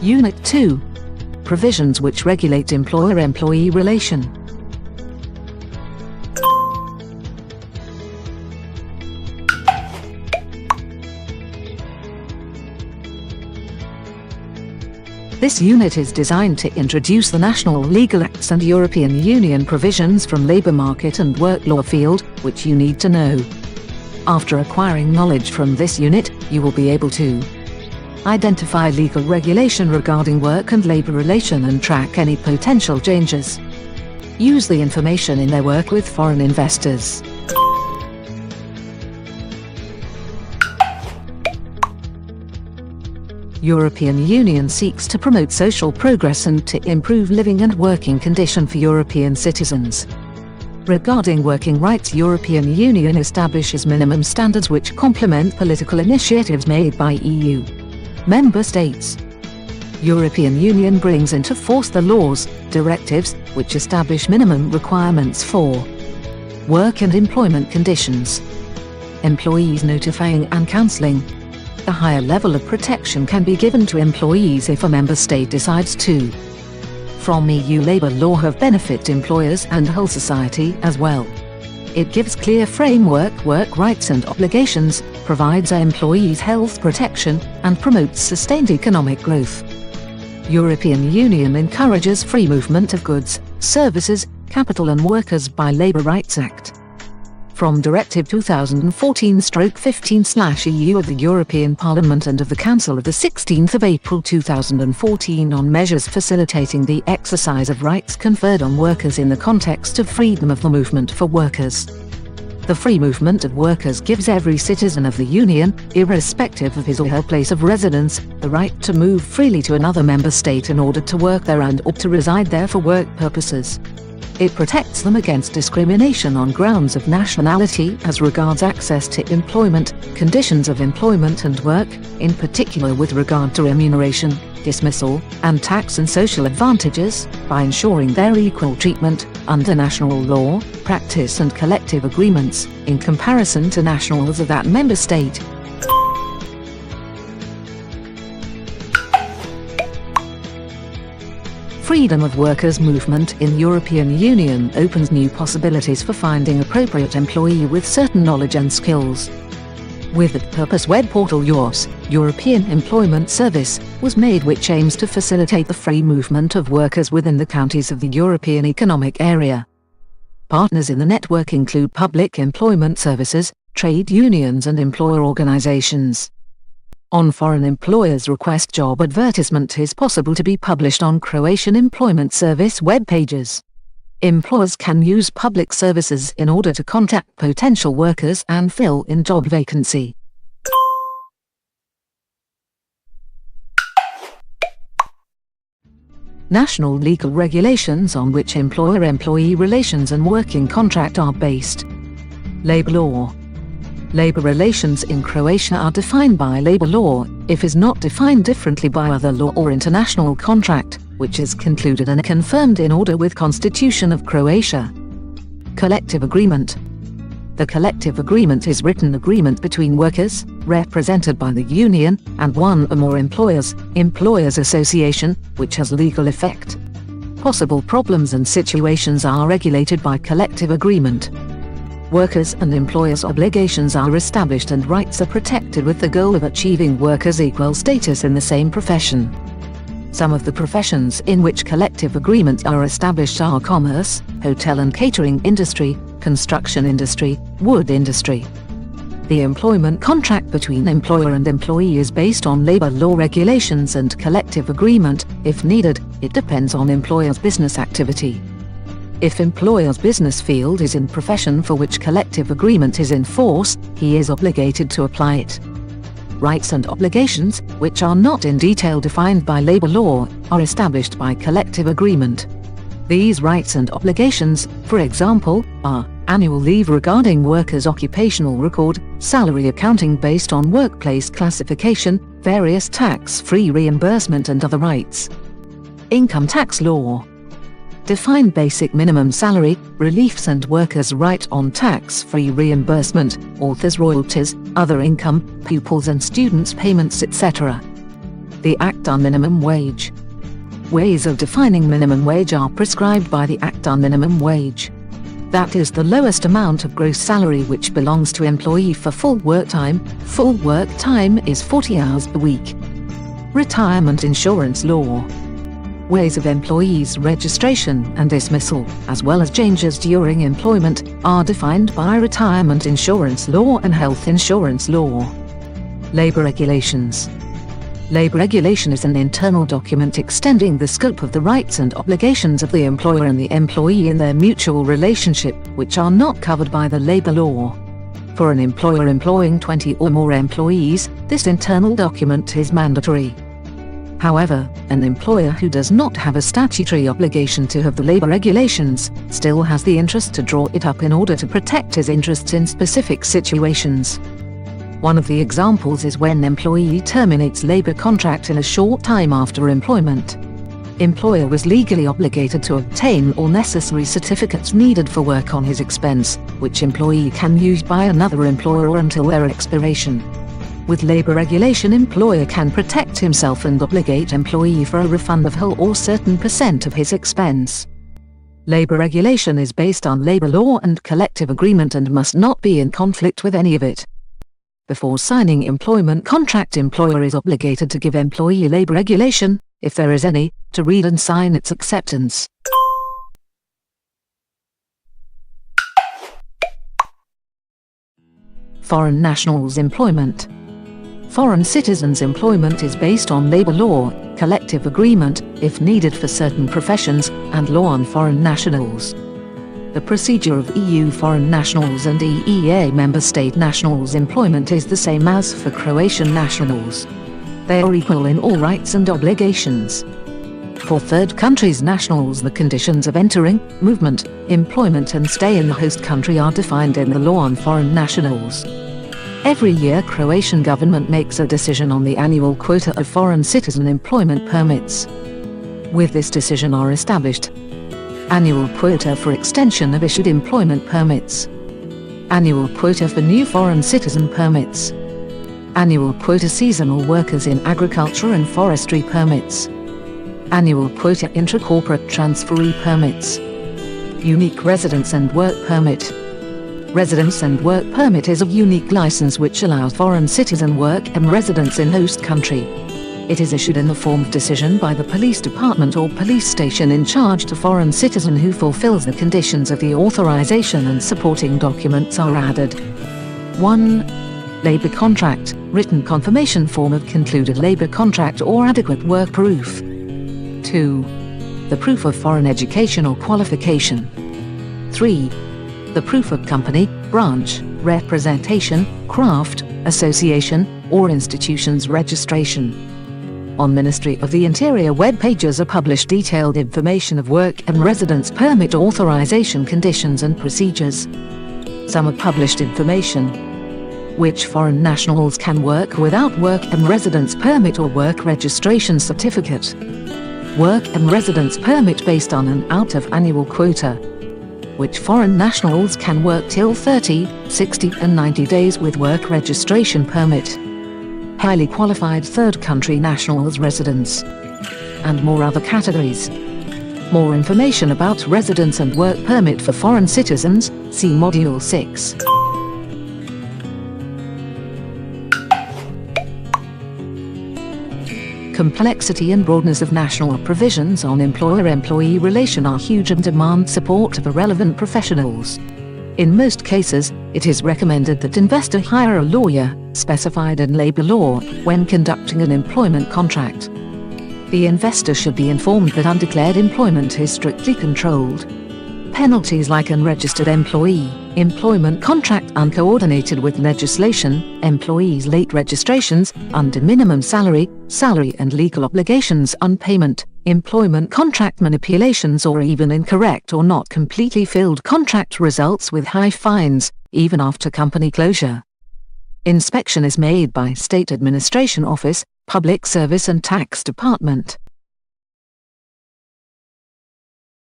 Unit 2. Provisions which regulate employer-employee relation. This unit is designed to introduce the national legal acts and European Union provisions from labour market and work law field, which you need to know. After acquiring knowledge from this unit, you will be able to identify legal regulation regarding work and labour relation and track any potential changes. Use the information in their work with foreign investors. European Union seeks to promote social progress and to improve living and working condition for European citizens. Regarding working rights, European Union establishes minimum standards which complement political initiatives made by EU member states. European Union brings into force the laws, directives, which establish minimum requirements for work and employment conditions, employees notifying and counselling. A higher level of protection can be given to employees if a member state decides to. From EU labour law have benefit employers and whole society as well. It gives clear framework, work rights and obligations, provides employees health protection, and promotes sustained economic growth. European Union encourages free movement of goods, services, capital and workers by Labour Rights Act. From Directive 2014/15/EU of the European Parliament and of the Council of 16 April 2014 on measures facilitating the exercise of rights conferred on workers in the context of freedom of the movement for workers. The free movement of workers gives every citizen of the Union, irrespective of his or her place of residence, the right to move freely to another member state in order to work there and or to reside there for work purposes. It protects them against discrimination on grounds of nationality as regards access to employment, conditions of employment and work, in particular with regard to remuneration, dismissal, and tax and social advantages, by ensuring their equal treatment, under national law, practice and collective agreements, in comparison to nationals of that member state. Freedom of workers' movement in European Union opens new possibilities for finding appropriate employee with certain knowledge and skills. With that purpose, web portal EURES, European Employment Service, was made, which aims to facilitate the free movement of workers within the counties of the European Economic Area. Partners in the network include public employment services, trade unions and employer organizations. On foreign employers' request, job advertisement is possible to be published on Croatian Employment Service web pages. Employers can use public services in order to contact potential workers and fill in job vacancy. National legal regulations on which employer-employee relations and working contract are based. Labour law. Labour relations in Croatia are defined by labour law, if is not defined differently by other law or international contract, which is concluded and confirmed in order with Constitution of Croatia. Collective agreement. The collective agreement is written agreement between workers, represented by the union, and one or more employers association, which has legal effect. Possible problems and situations are regulated by collective agreement. Workers' and employers' obligations are established and rights are protected with the goal of achieving workers' equal status in the same profession. Some of the professions in which collective agreements are established are commerce, hotel and catering industry, construction industry, wood industry. The employment contract between employer and employee is based on labour law regulations and collective agreement. If needed, it depends on employer's business activity. If employer's business field is in profession for which collective agreement is in force, he is obligated to apply it. Rights and obligations, which are not in detail defined by labour law, are established by collective agreement. These rights and obligations, for example, are annual leave regarding workers' occupational record, salary accounting based on workplace classification, various tax-free reimbursement and other rights. Income tax law. Define basic minimum salary, reliefs and workers' right on tax-free reimbursement, authors' royalties, other income, pupils and students' payments, etc. The Act on Minimum Wage. Ways of defining minimum wage are prescribed by the Act on Minimum Wage. That is the lowest amount of gross salary which belongs to employee for full work time. Full work time is 40 hours per week. Retirement insurance law. Ways of employees' registration and dismissal, as well as changes during employment, are defined by retirement insurance law and health insurance law. Labor regulations. Labor regulation is an internal document extending the scope of the rights and obligations of the employer and the employee in their mutual relationship, which are not covered by the labor law. For an employer employing 20 or more employees, this internal document is mandatory. However, an employer who does not have a statutory obligation to have the labor regulations still has the interest to draw it up in order to protect his interests in specific situations. One of the examples is when employee terminates labor contract in a short time after employment. Employer was legally obligated to obtain all necessary certificates needed for work on his expense, which employee can use by another employer until their expiration. With labor regulation, employer can protect himself and obligate employee for a refund of whole or certain % of his expense. Labor regulation is based on labor law and collective agreement and must not be in conflict with any of it. Before signing employment contract, employer is obligated to give employee labor regulation, if there is any, to read and sign its acceptance. Foreign nationals' employment. Foreign citizens' employment is based on labor law, collective agreement, if needed for certain professions, and law on foreign nationals. The procedure of EU foreign nationals and EEA member state nationals' employment is the same as for Croatian nationals. They are equal in all rights and obligations. For third countries' nationals, the conditions of entering, movement, employment and stay in the host country are defined in the law on foreign nationals. Every year, Croatian government makes a decision on the annual quota of foreign citizen employment permits. With this decision are established annual quota for extension of issued employment permits, annual quota for new foreign citizen permits, annual quota seasonal workers in agriculture and forestry permits, annual quota intra-corporate transferee permits, unique residence and work permit. Residence and work permit is a unique license which allows foreign citizen work and residence in host country. It is issued in the form of decision by the police department or police station in charge to foreign citizen who fulfills the conditions of the authorization, and supporting documents are added. 1. Labor contract, written confirmation form of concluded labor contract or adequate work proof. 2. The proof of foreign education or qualification. 3. The proof of company, branch, representation, craft, association, or institution's registration. On Ministry of the Interior web pages are published detailed information of work and residence permit authorization conditions and procedures. Some are published information. Which foreign nationals can work without work and residence permit or work registration certificate. Work and residence permit based on an out-of-annual quota. Which foreign nationals can work till 30, 60 and 90 days with work registration permit. Highly qualified third country nationals residents. And more other categories. More information about residence and work permit for foreign citizens, see Module 6. Complexity and broadness of national provisions on employer-employee relation are huge and demand support of the relevant professionals. In most cases, it is recommended that investor hire a lawyer, specified in labor law, when conducting an employment contract. The investor should be informed that undeclared employment is strictly controlled. Penalties like unregistered employee, employment contract uncoordinated with legislation, employees' late registrations, under minimum salary, salary and legal obligations unpayment, employment contract manipulations or even incorrect or not completely filled contract results with high fines, even after company closure. Inspection is made by State Administration Office, Public Service and Tax Department.